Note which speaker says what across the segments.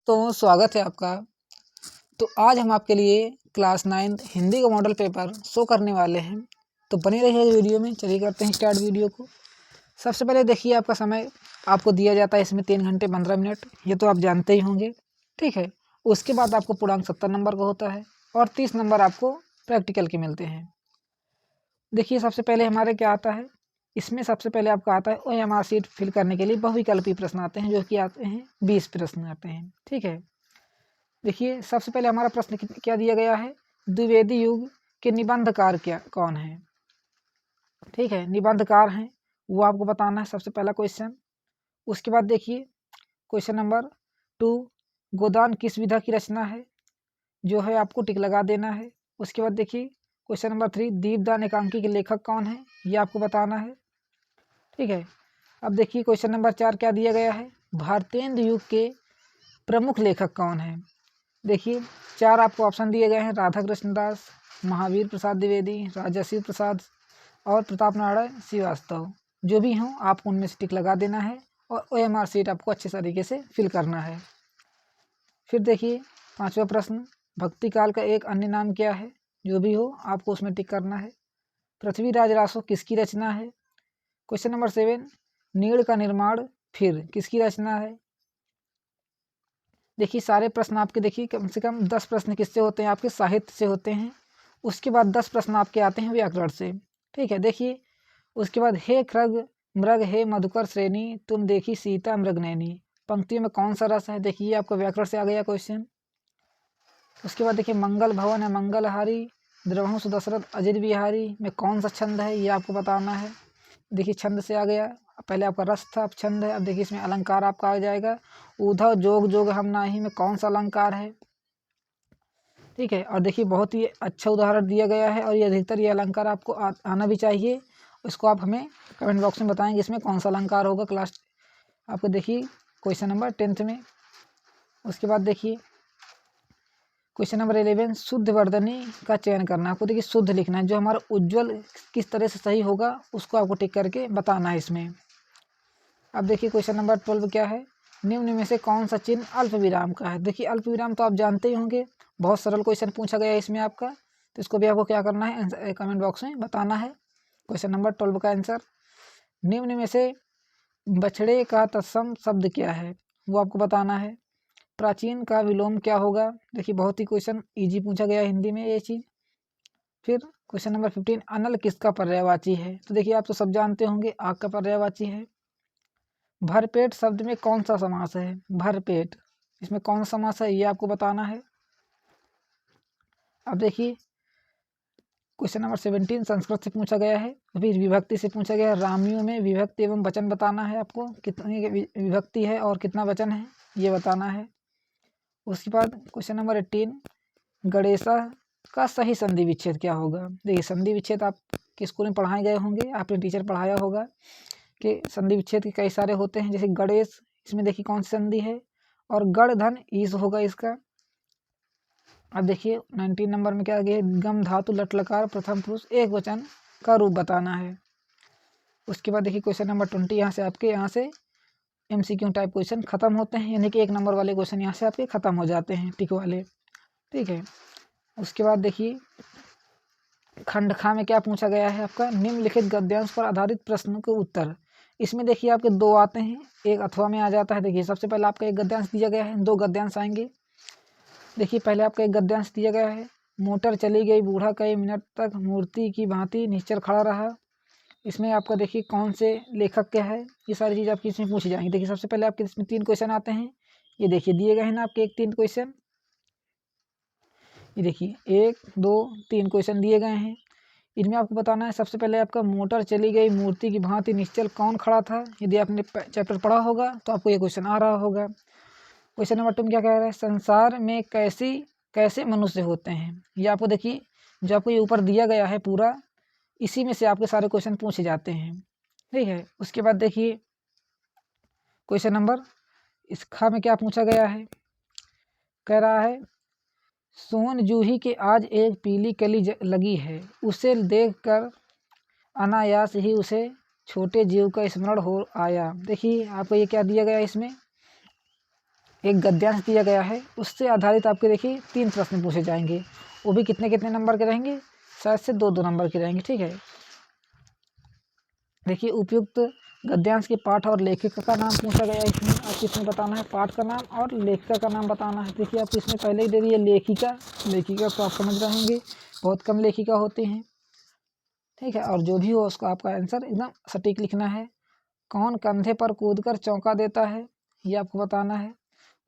Speaker 1: दोस्तों, स्वागत है आपका। तो आज हम आपके लिए क्लास 9 हिंदी का मॉडल पेपर शो करने वाले हैं। तो बने रहिए वीडियो में। चलिए करते हैं स्टार्ट वीडियो को। सबसे पहले देखिए, आपका समय आपको दिया जाता है इसमें 3 घंटे 15 मिनट। ये तो आप जानते ही होंगे, ठीक है। उसके बाद आपको पूर्णांक 70 नंबर का होता है और 30 नंबर आपको प्रैक्टिकल के मिलते हैं। देखिए, सबसे पहले हमारे क्या आता है, इसमें सबसे पहले आपका आता है OMR शीट फिल करने के लिए बहुविकल्पी प्रश्न आते हैं, जो कि आते हैं 20 प्रश्न आते हैं, ठीक है। देखिए, सबसे पहले हमारा प्रश्न क्या दिया गया है, द्विवेदी युग के निबंधकार कौन है, ठीक है। निबंधकार हैं वो आपको बताना है, सबसे पहला क्वेश्चन। उसके बाद देखिए क्वेश्चन नंबर 2, गोदान किस विधा की रचना है, जो है आपको टिक लगा देना है। उसके बाद देखिए क्वेश्चन नंबर 3, दीपदान एकांकी के लेखक कौन है, ये आपको बताना है, ठीक है। अब देखिए क्वेश्चन नंबर 4 क्या दिया गया है, भारतेंदु युग के प्रमुख लेखक कौन है। देखिए 4 आपको ऑप्शन दिए गए हैं, राधा कृष्ण दास, महावीर प्रसाद द्विवेदी, राजर्षि प्रसाद और प्रताप नारायण श्रीवास्तव। जो भी हों आपको उनमें से टिक लगा देना है और OMR शीट आपको अच्छे तरीके से फिल करना है। फिर देखिए 5वां प्रश्न, भक्ति काल का एक अन्य नाम क्या है, जो भी हो आपको उसमें टिक करना है। पृथ्वीराज रासो किसकी रचना है। क्वेश्चन नंबर 7, नीड़ का निर्माण फिर किसकी रचना है। देखिए सारे प्रश्न आपके देखिए कम से कम 10 प्रश्न किससे होते हैं, आपके साहित्य से होते हैं। उसके बाद 10 प्रश्न आपके आते हैं व्याकरण से, ठीक है। देखिए उसके बाद, हे खृग मृग हे मधुकर श्रेणी, तुम देखी सीता मृगनैनी, पंक्तियों में कौन सा रस है। देखिए आपका व्याकरण से आ गया क्वेश्चन। उसके बाद देखिए, मंगल भवन है मंगलहारी, द्रवहंस दशरथ अजित बिहारी में कौन सा छंद है, ये आपको बताना है। देखिए छंद से आ गया, पहले आपका रस था, अब छंद है। अब देखिए इसमें अलंकार आपका आ जाएगा, उधव जोग जोग हम नाही में कौन सा अलंकार है, ठीक है। और देखिए बहुत ही अच्छा उदाहरण दिया गया है और ये अधिकतर ये अलंकार आपको आना भी चाहिए। इसको आप हमें कमेंट बॉक्स में बताएंगे इसमें कौन सा अलंकार होगा क्लास आपको। देखिए क्वेश्चन नंबर 10th में। उसके बाद देखिए क्वेश्चन नंबर 11, शुद्ध वर्धनी का चयन करना। आपको देखिए शुद्ध लिखना है, जो हमारा उज्ज्वल किस तरह से सही होगा उसको आपको टिक करके बताना है इसमें। अब देखिए क्वेश्चन नंबर 12 क्या है, निम्न में से कौन सा चिन्ह अल्प विराम का है। देखिए अल्प विराम तो आप जानते ही होंगे, बहुत सरल क्वेश्चन पूछा गया है इसमें आपका, तो इसको भी आपको क्या करना है, कमेंट बॉक्स में बताना है क्वेश्चन नंबर 12 का आंसर। निम्न में से बछड़े का तत्सम शब्द क्या है, वो आपको बताना है। प्राचीन का विलोम क्या होगा। देखिए बहुत ही क्वेश्चन ईजी पूछा गया हिंदी में ये चीज़। फिर क्वेश्चन नंबर 15, अनल किसका पर्यायवाची है। तो देखिए आप तो सब जानते होंगे, आग का पर्यायवाची है। भरपेट शब्द में कौन सा समास है, भरपेट इसमें कौन सा समास है, ये आपको बताना है। अब देखिए क्वेश्चन नंबर 17 संस्कृत से पूछा गया है, अभी विभक्ति से पूछा गया है। रामियों में विभक्ति एवं वचन बताना है आपको, कितनी विभक्ति है और कितना वचन है, ये बताना है। उसके बाद क्वेश्चन नंबर 18, गणेशा का सही संधि विच्छेद क्या होगा। देखिए संधि विच्छेद आप स्कूल में पढ़ाए गए होंगे, आपने टीचर पढ़ाया होगा कि संधि विच्छेद के कई सारे होते हैं। जैसे गणेश, इसमें देखिए कौन सी संधि है, और गण धन ईस होगा इसका। अब देखिए 19 नंबर में क्या गया, गम धातु लट लकार प्रथम पुरुष एक वचन का रूप बताना है। उसके बाद देखिए क्वेश्चन नंबर 20, यहाँ से आपके यहाँ से MCQ टाइप क्वेश्चन खत्म होते हैं, यानी कि 1 नंबर वाले क्वेश्चन यहाँ से आपके खत्म हो जाते हैं, टिक वाले, ठीक है। उसके बाद देखिए खंड खा में क्या पूछा गया है आपका, निम्नलिखित गद्यांश पर आधारित प्रश्नों के उत्तर। इसमें देखिए आपके 2 आते हैं, एक अथवा में आ जाता है। देखिए सबसे पहले आपका एक गद्यांश दिया गया है, 2 गद्यांश आएंगे। देखिए पहले आपका एक गद्यांश दिया गया है, मोटर चली गई बूढ़ा कई मिनट तक मूर्ति की भांति निश्चल खड़ा रहा। इसमें आपका देखिए कौन से लेखक क्या है, ये सारी चीज़ आपकी इसमें पूछी जाएंगी। देखिए सबसे पहले आपके इसमें 3 क्वेश्चन आते हैं, ये देखिए दिए गए हैं ना आपके 3 क्वेश्चन, ये देखिए 1 2 3 क्वेश्चन दिए गए हैं। इनमें आपको बताना है सबसे पहले आपका, मोटर चली गई मूर्ति की भांति निश्चल कौन खड़ा था। यदि आपने चैप्टर पढ़ा होगा तो आपको ये क्वेश्चन आ रहा होगा। क्वेश्चन नंबर 2 में क्या कह रहा है, संसार में कैसे मनुष्य होते हैं। ये आपको देखिए जो आपको ये ऊपर दिया गया है पूरा, इसी में से आपके सारे क्वेश्चन पूछे जाते हैं, ठीक है। उसके बाद देखिए क्वेश्चन नंबर इस खा में क्या पूछा गया है, कह रहा है, सोन जूही के आज एक पीली कली लगी है, उसे देखकर अनायास ही उसे छोटे जीव का स्मरण हो आया। देखिए आपको ये क्या दिया गया है इसमें, एक गद्यांश दिया गया है, उससे आधारित आपके देखिए 3 प्रश्न पूछे जाएंगे। वो भी कितने कितने नंबर के रहेंगे, शायद से 2-2 नंबर के रहेंगे। ठीक है, देखिए उपयुक्त गद्यांश के पाठ और लेखिका का नाम पूछा गया है। इसमें आपको इसमें बताना है पाठ का नाम और लेखिका का नाम बताना है। देखिए आपको इसमें पहले ही दे दी है लेखिका। लेखिका तो आप समझ रहे होंगे, बहुत कम लेखिका होती हैं। ठीक है, और जो भी हो उसका आपका आंसर एकदम सटीक लिखना है। कौन कंधे पर कूदकर चौंका देता है, ये आपको बताना है।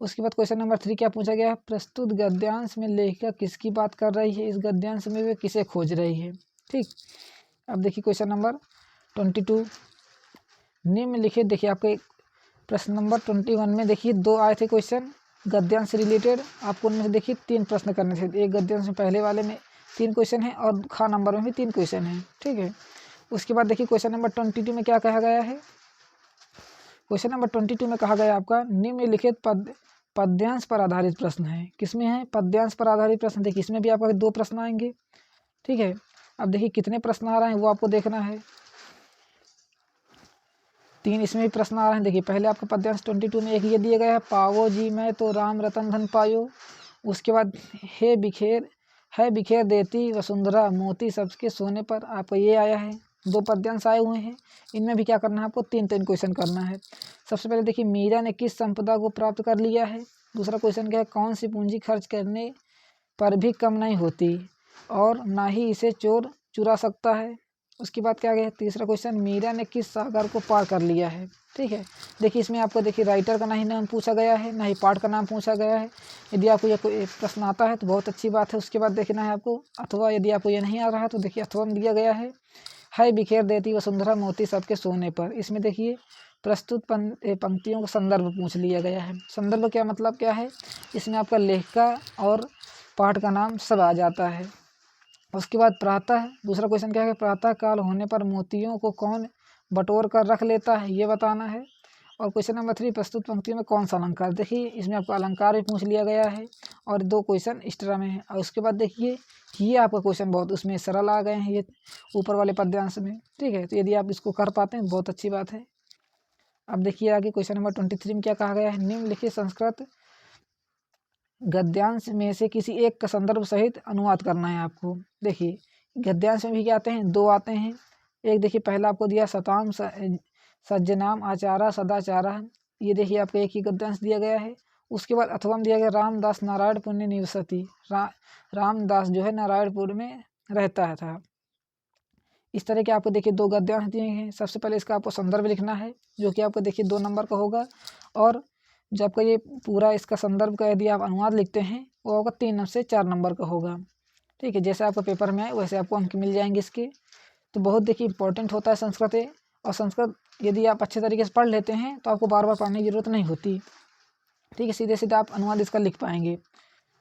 Speaker 1: उसके बाद क्वेश्चन नंबर 3 क्या पूछा गया है, प्रस्तुत गद्यांश में लेखिका किसकी बात कर रही है, इस गद्यांश में वे किसे खोज रही है। ठीक, अब देखिए क्वेश्चन नंबर 22 निम्नलिखित, देखिए आपके प्रश्न नंबर 21 में देखिए 2 आए थे क्वेश्चन गद्यांश से रिलेटेड। आपको उनमें से देखिए 3 प्रश्न करने थे। एक गद्यांश में पहले वाले में 3 क्वेश्चन है और खा नंबर में भी 3 क्वेश्चन है। ठीक है, उसके बाद देखिए क्वेश्चन नंबर 22 में क्या कहा गया है। क्वेश्चन नंबर 22 में कहा गया आपका निम्नलिखित पद्यांश पर आधारित प्रश्न है। किसमें है, पद्यांश पर आधारित प्रश्न। देखिए इसमें भी आपका 2 प्रश्न आएंगे। ठीक है, अब देखिए कितने प्रश्न आ रहे हैं वो आपको देखना है। 3 इसमें भी प्रश्न आ रहे हैं। देखिए पहले आपका पद्यांश 22 में एक ये दिया गया है, पावो जी मैं तो राम रतन धन पायो। उसके बाद है बिखेर देती वसुंधरा मोती सबके सोने पर, आपको ये आया है। 2 पद्यांश आए हुए हैं। इनमें भी क्या करना है आपको, 3 क्वेश्चन करना है। सबसे पहले देखिए मीरा ने किस संपदा को प्राप्त कर लिया है। दूसरा क्वेश्चन क्या है, कौन सी पूंजी खर्च करने पर भी कम नहीं होती और ना ही इसे चोर चुरा सकता है। उसके बाद क्या गया, तीसरा क्वेश्चन, मीरा ने किस सागर को पार कर लिया है। ठीक है, देखिए इसमें आपको देखिए राइटर का ना ही नाम पूछा गया है, ना ही पाठ का नाम पूछा गया है। यदि आपको ये कोई प्रश्न आता है तो बहुत अच्छी बात है। उसके बाद देखना है आपको, अथवा यदि आपको ये नहीं आ रहा है तो देखिए अथवा में दिया गया है बिखेर देती वसुंधरा मोती सबके सोने पर। इसमें देखिए प्रस्तुत पंक्तियों का संदर्भ पूछ लिया गया है। संदर्भ क्या मतलब क्या है, इसमें आपका लेखिका और पाठ का नाम सब आ जाता है। उसके बाद प्रातः, दूसरा क्वेश्चन क्या है, प्रातः काल होने पर मोतियों को कौन बटोर कर रख लेता है, ये बताना है। और क्वेश्चन नंबर 3, प्रस्तुत पंक्तियों में कौन सा अलंकार। देखिए इसमें आपको अलंकार भी पूछ लिया गया है और 2 क्वेश्चन एक्स्ट्रा में है। और उसके बाद देखिए ये आपका क्वेश्चन बहुत उसमें सरल आ गए हैं ये ऊपर वाले पद्यांश में। ठीक है, तो यदि आप इसको कर पाते हैं बहुत अच्छी बात है। अब देखिए आगे क्वेश्चन नंबर 23 में क्या कहा गया है, निम्नलिखित संस्कृत गद्यांश में से किसी एक का संदर्भ सहित अनुवाद करना है आपको। देखिए गद्यांश में भी क्या आते हैं, 2 आते हैं। एक देखिए पहला आपको दिया सताम सज्जनाम आचारा सदाचारा, ये देखिए आपको एक ही गद्यांश दिया गया है। उसके बाद अथवा में दिया गया रामदास नारायण पुण्य निवसती, रामदास जो है नारायणपुर में रहता है था। इस तरह के आपको देखिए 2 गद्यांश दिए हैं। सबसे पहले इसका आपको संदर्भ लिखना है जो कि आपको देखिए 2 नंबर का होगा, और जो आपका ये पूरा इसका संदर्भ का यदि आप अनुवाद लिखते हैं वो होगा 3 से 4 नंबर का होगा। ठीक है, जैसे आपका पेपर में आए वैसे आपको अंक मिल जाएंगे इसके। तो बहुत देखिए इंपॉर्टेंट होता है संस्कृत है, और संस्कृत यदि आप अच्छे तरीके से पढ़ लेते हैं तो आपको बार बार पढ़ने की जरूरत नहीं होती। ठीक है, सीधे सीधे आप अनुवाद इसका लिख पाएंगे।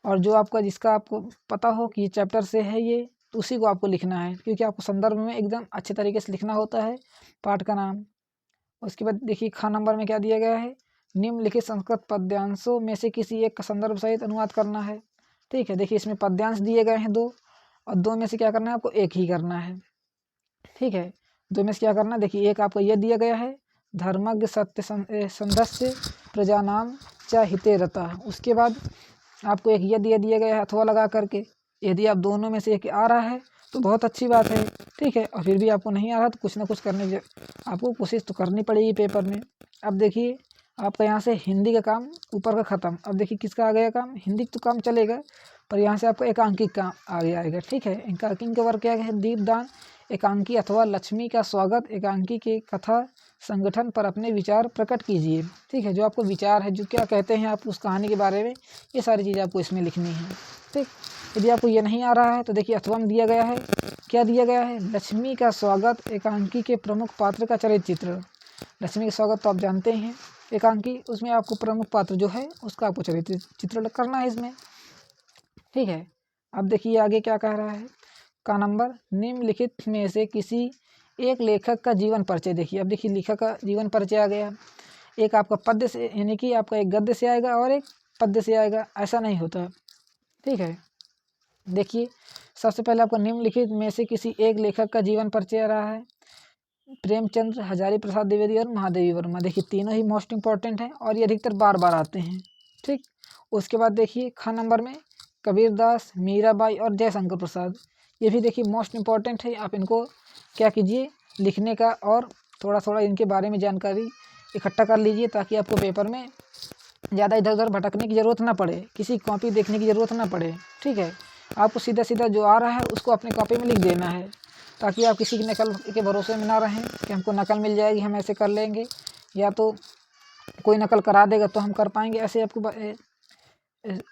Speaker 1: और जो आपका जिसका आपको पता हो कि ये चैप्टर से है ये, तो उसी को आपको लिखना है, क्योंकि आपको संदर्भ में एकदम अच्छे तरीके से लिखना होता है पाठ का नाम। उसके बाद देखिए खा नंबर में क्या दिया गया है, निम्नलिखित संस्कृत पद्यांशों में से किसी एक का संदर्भ सहित अनुवाद करना है। ठीक है, देखिए इसमें पद्यांश दिए गए हैं 2, और 2 में से क्या करना है आपको एक ही करना है। ठीक है, 2 में से क्या करना है, देखिए एक आपको यह दिया गया है, धर्मज्ञ सत्य संधस्य प्रजानाम च हिते रता। उसके बाद आपको एक यह दिया गया है अथवा लगा करके। यदि आप दोनों में से एक आ रहा है तो बहुत अच्छी बात है। ठीक है, और फिर भी आपको नहीं आ रहा तो कुछ ना कुछ करने की आपको कोशिश तो करनी पड़ेगी पेपर में। अब देखिए आपका यहाँ से हिंदी का काम ऊपर का ख़त्म। अब देखिए किसका आ गया काम, हिंदी तो काम चलेगा, पर यहाँ से आपको एकांकी का आगे आएगा। ठीक है, एकांकी का वर्ग क्या है, दीपदान एकांकी अथवा लक्ष्मी का स्वागत एकांकी के कथा संगठन पर अपने विचार प्रकट कीजिए। ठीक है, जो आपको विचार है, जो क्या कहते हैं आप उस कहानी के बारे में, ये सारी चीज़ें आपको इसमें लिखनी है। ठीक, यदि आपको ये नहीं आ रहा है तो देखिए अथवा में दिया गया है, क्या दिया गया है, लक्ष्मी का स्वागत एकांकी के प्रमुख पात्र का चरित्र चित्र। लक्ष्मी का स्वागत तो आप जानते हैं एकांकी, उसमें आपको प्रमुख पात्र जो है उसका आपको चरित्र चित्र करना है इसमें। ठीक है, अब देखिए आगे क्या कह रहा है, का नंबर, निम्नलिखित में से किसी एक लेखक का जीवन परिचय। देखिए अब देखिए लेखक का जीवन परिचय आ गया, एक आपका पद्य से, यानी कि आपका एक गद्य से आएगा और एक पद्य से आएगा, ऐसा नहीं होता। ठीक है, देखिए सबसे पहले आपको निम्नलिखित में से किसी एक लेखक का जीवन परिचय आ रहा है, प्रेमचंद्र, हजारी प्रसाद द्विवेदी और महादेवी वर्मा। देखिए तीनों ही मोस्ट इंपॉर्टेंट हैं और ये अधिकतर बार बार आते हैं। ठीक। उसके बाद देखिए ख नंबर में कबीरदास, मीराबाई और जयशंकर प्रसाद, ये भी देखिए मोस्ट इम्पॉर्टेंट है। आप इनको क्या कीजिए लिखने का और थोड़ा थोड़ा इनके बारे में जानकारी इकट्ठा कर लीजिए, ताकि आपको पेपर में ज़्यादा इधर उधर भटकने की ज़रूरत ना पड़े, किसी कॉपी देखने की ज़रूरत ना पड़े। ठीक है, आपको सीधा सीधा जो आ रहा है उसको अपनी कॉपी में लिख देना है, ताकि आप किसी की नकल के भरोसे में ना रहें कि हमको नकल मिल जाएगी हम ऐसे कर लेंगे, या तो कोई नकल करा देगा तो हम कर पाएंगे, ऐसे आपको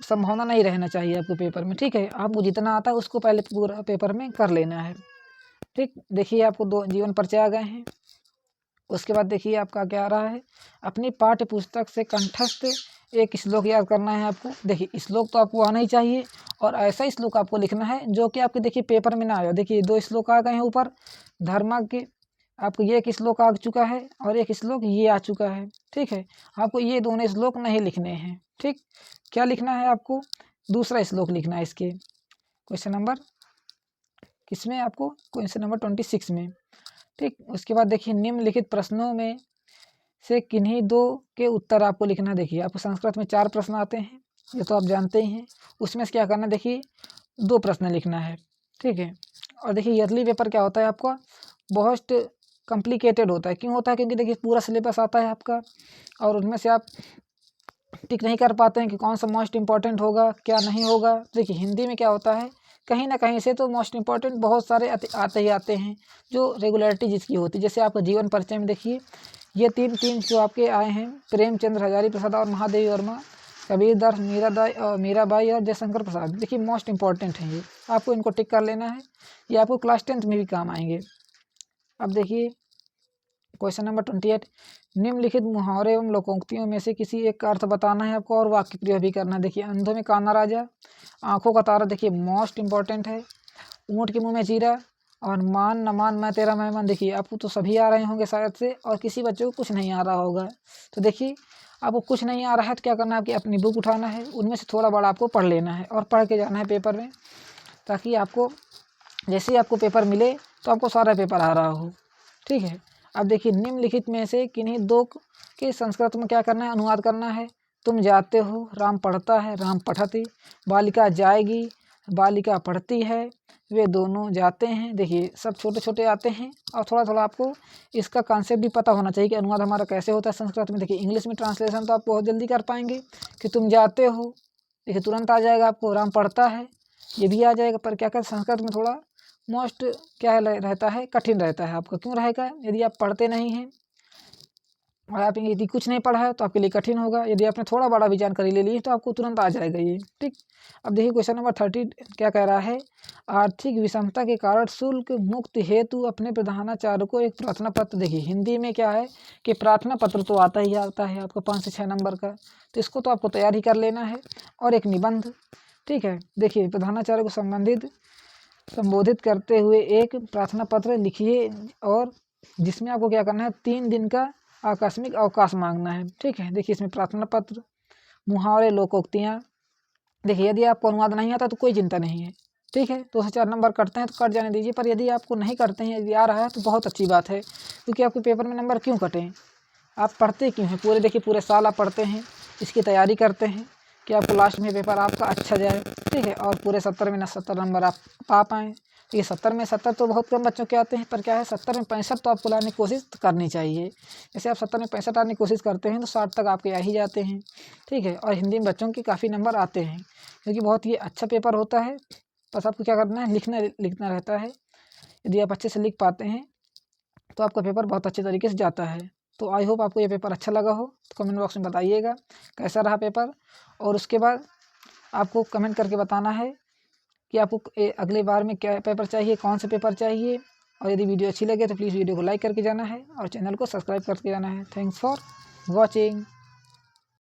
Speaker 1: संभावना नहीं रहना चाहिए आपको पेपर में। ठीक है, आपको जितना आता है उसको पहले पूरा पेपर में कर लेना है। ठीक, देखिए आपको 2 जीवन परिचय आ गए हैं। उसके बाद देखिए आपका क्या आ रहा है, अपनी पाठ्य पुस्तक से कंठस्थ एक श्लोक याद करना है आपको। देखिए श्लोक तो आपको आना ही चाहिए, और ऐसा श्लोक आपको लिखना है जो कि आपके देखिए पेपर में ना आए। देखिए 2 श्लोक आ गए हैं ऊपर, धर्म के आपको ये एक श्लोक आ चुका है और एक श्लोक ये आ चुका है। ठीक है, आपको ये दोनों श्लोक नहीं लिखने हैं। ठीक, क्या लिखना है आपको, दूसरा श्लोक लिखना है इसके क्वेश्चन नंबर किसमें, आपको क्वेश्चन नंबर 26 में। ठीक, उसके बाद देखिए निम्नलिखित प्रश्नों में से किन्हीं 2 के उत्तर आपको लिखना। देखिए आपको संस्कृत में 4 प्रश्न आते हैं, ये तो आप जानते ही हैं। उसमें से क्या करना है, देखिए 2 प्रश्न लिखना है। ठीक है, और देखिए ईयरली पेपर क्या होता है आपका, बहुत कॉम्प्लिकेटेड होता है। क्यों होता है, क्योंकि देखिए पूरा सिलेबस आता है आपका, और उनमें से आप टिक नहीं कर पाते हैं कि कौन सा मोस्ट इम्पॉर्टेंट होगा क्या नहीं होगा। देखिए हिंदी में क्या होता है, कहीं ना कहीं से तो मोस्ट इम्पॉर्टेंट बहुत सारे आते ही आते हैं, जो रेगुलरिटी जिसकी होती है। जैसे आपका जीवन परिचय में देखिए ये 3 जो आपके आए हैं, प्रेमचंद्र, हजारी प्रसाद और महादेवी वर्मा, कबीरदास, मीराबाई और जयशंकर प्रसाद, देखिए मोस्ट इम्पॉर्टेंट हैं ये, आपको इनको टिक कर लेना है, ये आपको क्लास 10th में भी काम आएंगे। अब देखिए क्वेश्चन नंबर 28, निम्नलिखित मुहावरे एवं लोकोक्तियों में से किसी एक का अर्थ बताना है आपको और वाक्य प्रयोग भी करना है। देखिए अंधों में काना राजा, आंखों का तारा, देखिए मोस्ट इंपॉर्टेंट है, ऊँट के मुंह में जीरा, और मान न मान मैं तेरा मेहमान। देखिए आपको तो सभी आ रहे होंगे शायद से, और किसी बच्चे को कुछ नहीं आ रहा होगा। तो देखिए आपको कुछ नहीं आ रहा है तो क्या करना है, आपकी अपनी बुक उठाना है, उनमें से थोड़ा बड़ा आपको पढ़ लेना है और पढ़ के जाना है पेपर में, ताकि आपको जैसे ही आपको पेपर मिले तो आपको सारा पेपर आ रहा हो। ठीक है, अब देखिए निम्नलिखित में से किन्हीं 2 के संस्कृत में क्या करना है, अनुवाद करना है। तुम जाते हो, राम पढ़ता है, राम पठति, बालिका जाएगी, बालिका पढ़ती है, वे दोनों जाते हैं। देखिए सब छोटे छोटे आते हैं, और थोड़ा थोड़ा आपको इसका कॉन्सेप्ट भी पता होना चाहिए कि अनुवाद हमारा कैसे होता है संस्कृत में। देखिए इंग्लिश में ट्रांसलेशन तो आप बहुत जल्दी कर पाएंगे कि तुम जाते हो, देखिए तुरंत आ जाएगा आपको, राम पढ़ता है ये भी आ जाएगा, पर क्या कहते संस्कृत में थोड़ा मोस्ट क्या रहता है, कठिन रहता है आपका। क्यों रहेगा, यदि आप पढ़ते नहीं हैं और आप यदि कुछ नहीं पढ़ा है तो आपके लिए कठिन होगा। यदि आपने थोड़ा बड़ा भी जानकारी ले ली तो आपको तुरंत आ जाएगा ये। ठीक, अब देखिए क्वेश्चन नंबर 30 क्या कह रहा है, आर्थिक विषमता के कारण शुल्क मुक्त हेतु अपने प्रधानाचार्य को एक प्रार्थना पत्र। देखिए हिंदी में क्या है कि प्रार्थना पत्र तो आता ही आता है आपको 5 से 6 नंबर का, तो इसको तो आपको तैयार ही कर लेना है, और एक निबंध। ठीक है, देखिए प्रधानाचार्य को संबोधित करते हुए एक प्रार्थना पत्र लिखिए, और जिसमें आपको क्या करना है, 3 दिन का आकस्मिक अवकाश मांगना है। ठीक है, देखिए इसमें प्रार्थना पत्र, मुहावरे, लोकोक्तियाँ। देखिए यदि आपको अनुवाद नहीं आता तो कोई चिंता नहीं है। ठीक है, 2 से 4 नंबर कटते हैं तो कट जाने दीजिए, पर यदि आपको नहीं करते हैं, यदि आ रहा है तो बहुत अच्छी बात है, क्योंकि आपके पेपर में नंबर क्यों कटें, आप पढ़ते क्यों हैं, पूरे देखिए पूरे साल आप पढ़ते हैं, इसकी तैयारी करते हैं कि आपको लास्ट में पेपर आपका अच्छा जाए। ठीक है, और पूरे 70 में 70 नंबर आप पा पाएँ। ये 70 में 70 तो बहुत कम बच्चों के आते हैं, पर क्या है 70 में 65 तो आपको लाने की कोशिश करनी चाहिए। जैसे आप 70 में 65 लाने की कोशिश करते हैं तो 60 तक आपके आ ही जाते हैं। ठीक है, और हिंदी में बच्चों के काफ़ी नंबर आते हैं, क्योंकि बहुत ये अच्छा पेपर होता है। बस आपको क्या करना है, लिखना रहता है। यदि आप अच्छे से लिख पाते हैं तो आपका पेपर बहुत अच्छे तरीके से जाता है। तो आई होप आपको ये पेपर अच्छा लगा हो, तो कमेंट बॉक्स में बताइएगा कैसा रहा पेपर, और उसके बाद आपको कमेंट करके बताना है कि आपको अगले बार में क्या पेपर चाहिए, कौन सा पेपर चाहिए। और यदि वीडियो अच्छी लगे तो प्लीज़ वीडियो को लाइक करके जाना है और चैनल को सब्सक्राइब करके जाना है। Thanks for watching.